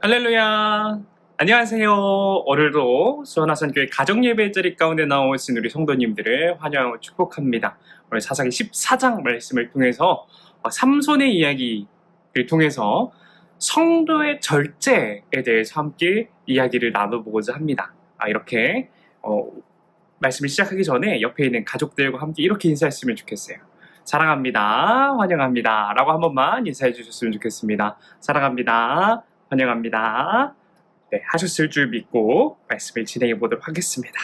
할렐루야. 안녕하세요. 오늘도 수원하선교회 가정예배 자리 가운데 나오신 우리 성도님들을 환영하고 축복합니다. 오늘 사사기 14장 말씀을 통해서 삼손의 이야기를 통해서 성도의 절제에 대해서 함께 이야기를 나눠보고자 합니다. 이렇게 말씀을 시작하기 전에 옆에 있는 가족들과 함께 이렇게 인사했으면 좋겠어요. 사랑합니다. 환영합니다. 라고 한 번만 인사해 주셨으면 좋겠습니다. 사랑합니다. 환영합니다. 네, 하셨을 줄 믿고 말씀을 진행해 보도록 하겠습니다.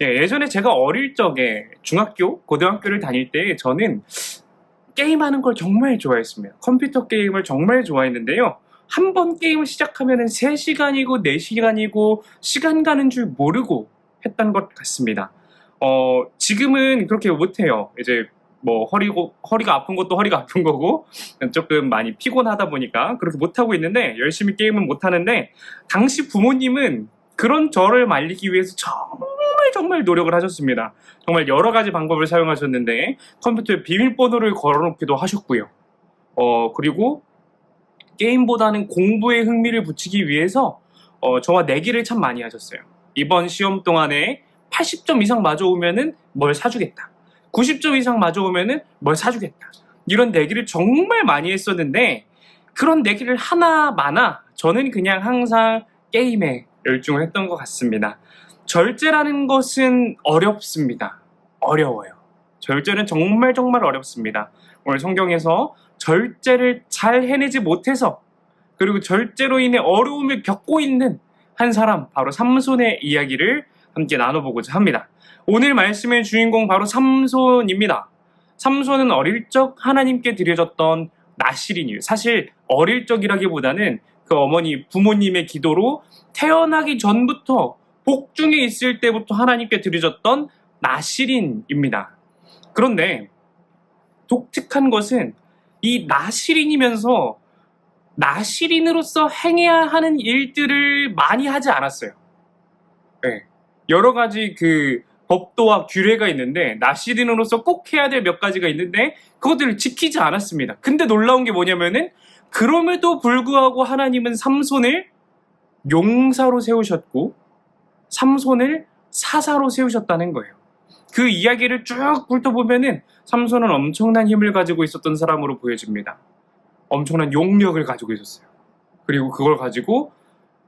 예전에 제가 어릴 적에 중학교, 고등학교를 다닐 때 저는 게임하는 걸 정말 좋아했습니다. 컴퓨터 게임을 정말 좋아했는데요. 한 번 게임을 시작하면 3시간이고 4시간이고 시간 가는 줄 모르고 했던 것 같습니다. 지금은 그렇게 못해요. 이제 허리가 아픈 것도 허리가 아픈 거고 조금 많이 피곤하다 보니까 그렇게 못하고 있는데 열심히 게임은 못하는데 당시 부모님은 그런 저를 말리기 위해서 정말 노력을 하셨습니다. 정말 여러 가지 방법을 사용하셨는데 컴퓨터에 비밀번호를 걸어놓기도 하셨고요. 그리고 게임보다는 공부에 흥미를 붙이기 위해서 저와 내기를 참 많이 하셨어요. 이번 시험 동안에 80점 이상 맞아오면은 뭘 사주겠다. 90점 이상 맞아오면은 뭘 사주겠다. 이런 내기를 정말 많이 했었는데 그런 내기를 하나마나 저는 그냥 항상 게임에 열중을 했던 것 같습니다. 절제라는 것은 어렵습니다. 어려워요. 절제는 정말 어렵습니다. 오늘 성경에서 절제를 잘 해내지 못해서 그리고 절제로 인해 어려움을 겪고 있는 한 사람, 바로 삼손의 이야기를 함께 나눠보고자 합니다. 오늘 말씀의 주인공 바로 삼손입니다. 삼손은 어릴 적 하나님께 드려졌던 나실인이에요. 사실 어릴 적이라기보다는 그 부모님의 기도로 태어나기 전부터 복중에 있을 때부터 하나님께 드려졌던 나실인입니다. 그런데 독특한 것은 이 나실인이면서 나실인으로서 행해야 하는 일들을 많이 하지 않았어요. 네. 여러 가지 법도와 규례가 있는데 나실인으로서 꼭 해야 될 몇 가지가 있는데 그것들을 지키지 않았습니다. 근데 놀라운 게 뭐냐면은 그럼에도 불구하고 하나님은 삼손을 용사로 세우셨고 삼손을 사사로 세우셨다는 거예요. 그 이야기를 쭉 훑어보면은 삼손은 엄청난 힘을 가지고 있었던 사람으로 보여집니다. 엄청난 용력을 가지고 있었어요. 그리고 그걸 가지고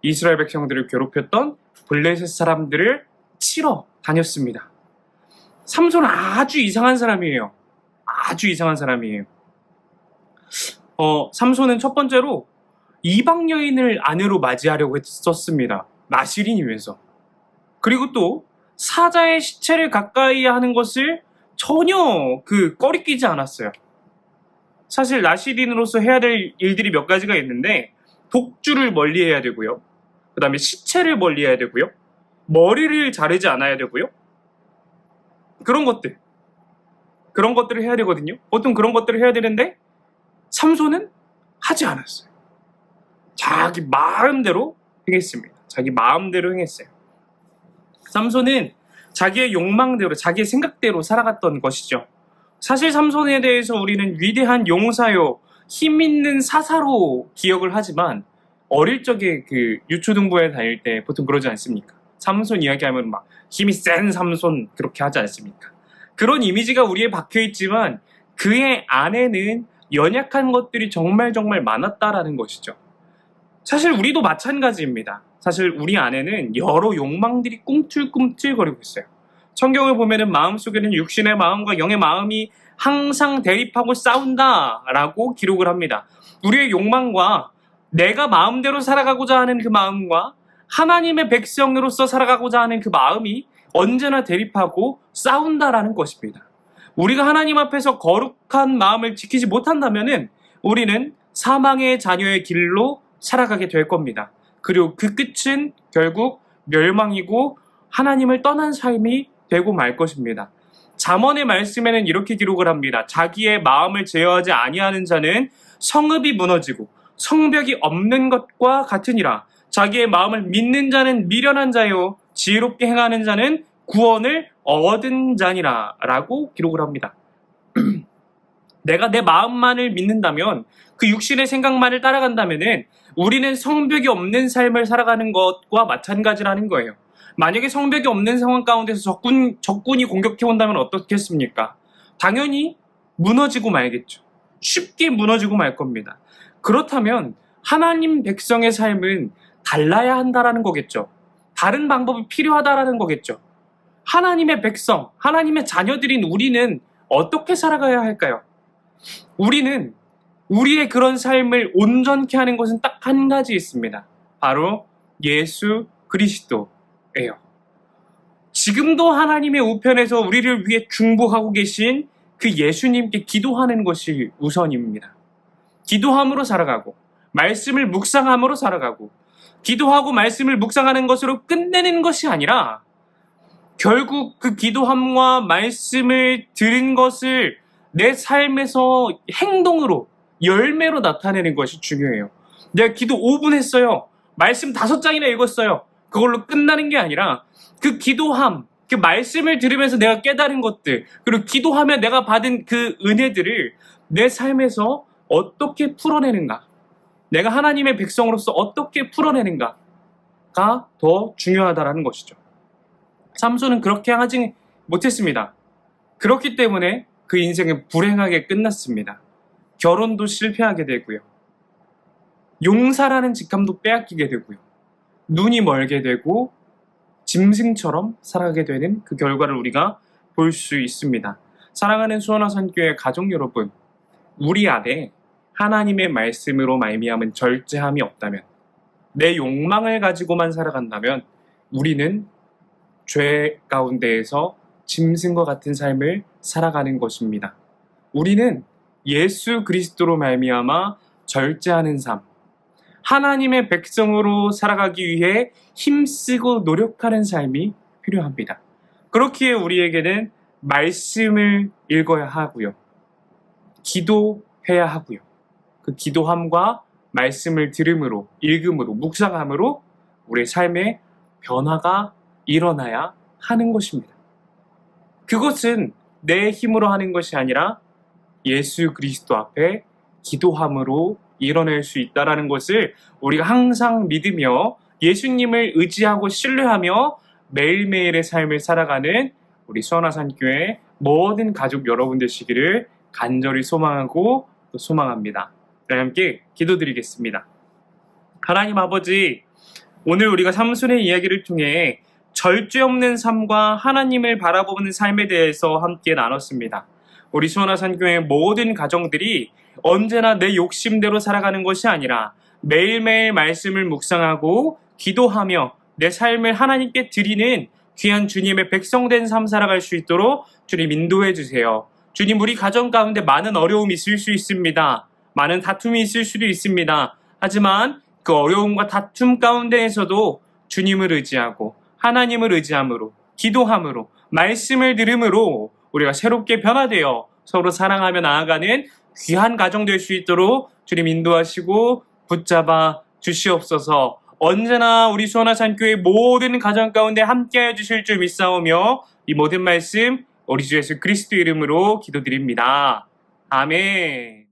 이스라엘 백성들을 괴롭혔던 블레셋 사람들을 치러 다녔습니다. 삼손은 아주 이상한 사람이에요. 아주 이상한 사람이에요. 삼손은 첫 번째로 이방 여인을 아내로 맞이하려고 했었습니다. 나실인이면서. 그리고 또 사자의 시체를 가까이 하는 것을 전혀 꺼리끼지 않았어요. 사실 나실인으로서 해야 될 일들이 몇 가지가 있는데 독주를 멀리해야 되고요. 그 다음에 시체를 멀리해야 되고요. 머리를 자르지 않아야 되고요. 그런 것들을 해야 되거든요. 보통 그런 것들을 해야 되는데 삼손은 하지 않았어요. 자기 마음대로 행했습니다. 자기 마음대로 행했어요. 삼손은 자기의 욕망대로, 자기의 생각대로 살아갔던 것이죠. 사실 삼손에 대해서 우리는 위대한 용사요, 힘 있는 사사로 기억을 하지만 어릴 적에 유초등부에 다닐 때 보통 그러지 않습니까? 삼손 이야기하면 막 힘이 센 삼손 그렇게 하지 않습니까? 그런 이미지가 우리에 박혀있지만 그의 안에는 연약한 것들이 정말 많았다라는 것이죠. 사실 우리도 마찬가지입니다. 사실 우리 안에는 여러 욕망들이 꿈틀꿈틀거리고 있어요. 성경을 보면은 마음속에는 육신의 마음과 영의 마음이 항상 대립하고 싸운다라고 기록을 합니다. 우리의 욕망과 내가 마음대로 살아가고자 하는 그 마음과 하나님의 백성으로서 살아가고자 하는 그 마음이 언제나 대립하고 싸운다라는 것입니다. 우리가 하나님 앞에서 거룩한 마음을 지키지 못한다면은 우리는 사망의 자녀의 길로 살아가게 될 겁니다. 그리고 그 끝은 결국 멸망이고 하나님을 떠난 삶이 되고 말 것입니다. 잠언의 말씀에는 이렇게 기록을 합니다. 자기의 마음을 제어하지 아니하는 자는 성읍이 무너지고 성벽이 없는 것과 같으니라. 자기의 마음을 믿는 자는 미련한 자요 지혜롭게 행하는 자는 구원을 얻은 자니라 라고 기록을 합니다. 내가 내 마음만을 믿는다면, 그 육신의 생각만을 따라간다면은 우리는 성벽이 없는 삶을 살아가는 것과 마찬가지라는 거예요. 만약에 성벽이 없는 상황 가운데서 적군이 공격해 온다면 어떻겠습니까? 당연히 무너지고 말겠죠. 쉽게 무너지고 말 겁니다. 그렇다면 하나님 백성의 삶은 달라야 한다라는 거겠죠. 다른 방법이 필요하다라는 거겠죠. 하나님의 백성, 하나님의 자녀들인 우리는 어떻게 살아가야 할까요? 우리는 우리의 그런 삶을 온전케 하는 것은 딱 한 가지 있습니다. 바로 예수 그리스도예요. 지금도 하나님의 우편에서 우리를 위해 중보하고 계신 그 예수님께 기도하는 것이 우선입니다. 기도함으로 살아가고 말씀을 묵상함으로 살아가고 기도하고 말씀을 묵상하는 것으로 끝내는 것이 아니라 결국 그 기도함과 말씀을 들은 것을 내 삶에서 행동으로 열매로 나타내는 것이 중요해요. 내가 기도 5분 했어요. 말씀 5장이나 읽었어요. 그걸로 끝나는 게 아니라 그 기도함, 그 말씀을 들으면서 내가 깨달은 것들, 그리고 기도하며 내가 받은 그 은혜들을 내 삶에서 어떻게 풀어내는가, 내가 하나님의 백성으로서 어떻게 풀어내는가가 더 중요하다라는 것이죠. 삼손은 그렇게 하지 못했습니다. 그렇기 때문에 그 인생은 불행하게 끝났습니다. 결혼도 실패하게 되고요. 용사라는 직함도 빼앗기게 되고요. 눈이 멀게 되고 짐승처럼 살아가게 되는 그 결과를 우리가 볼 수 있습니다. 사랑하는 수원화산교회 가족 여러분, 우리 안에 하나님의 말씀으로 말미암은 절제함이 없다면, 내 욕망을 가지고만 살아간다면 우리는 죄 가운데에서 짐승과 같은 삶을 살아가는 것입니다. 우리는 예수 그리스도로 말미암아 절제하는 삶, 하나님의 백성으로 살아가기 위해 힘쓰고 노력하는 삶이 필요합니다. 그렇기에 우리에게는 말씀을 읽어야 하고요. 기도해야 하고요. 그 기도함과 말씀을 들음으로, 읽음으로, 묵상함으로 우리의 삶에 변화가 일어나야 하는 것입니다. 그것은 내 힘으로 하는 것이 아니라 예수 그리스도 앞에 기도함으로 이뤄낼 수 있다는 것을 우리가 항상 믿으며 예수님을 의지하고 신뢰하며 매일매일의 삶을 살아가는 우리 수원화산교회 모든 가족 여러분 되시기를 간절히 소망하고 또 소망합니다. 함께 기도드리겠습니다. 하나님 아버지, 오늘 우리가 삼손의 이야기를 통해 절제 없는 삶과 하나님을 바라보는 삶에 대해서 함께 나눴습니다. 우리 수원화산교회 모든 가정들이 언제나 내 욕심대로 살아가는 것이 아니라 매일매일 말씀을 묵상하고 기도하며 내 삶을 하나님께 드리는 귀한 주님의 백성된 삶 살아갈 수 있도록 주님 인도해 주세요. 주님, 우리 가정 가운데 많은 어려움이 있을 수 있습니다. 많은 다툼이 있을 수도 있습니다. 하지만 그 어려움과 다툼 가운데에서도 주님을 의지하고 하나님을 의지함으로, 기도함으로, 말씀을 들음으로 우리가 새롭게 변화되어 서로 사랑하며 나아가는 귀한 가정 될 수 있도록 주님 인도하시고 붙잡아 주시옵소서. 언제나 우리 수원화산교회 모든 가정 가운데 함께해 주실 줄 믿사오며 이 모든 말씀 우리 주 예수 그리스도 이름으로 기도드립니다. 아멘.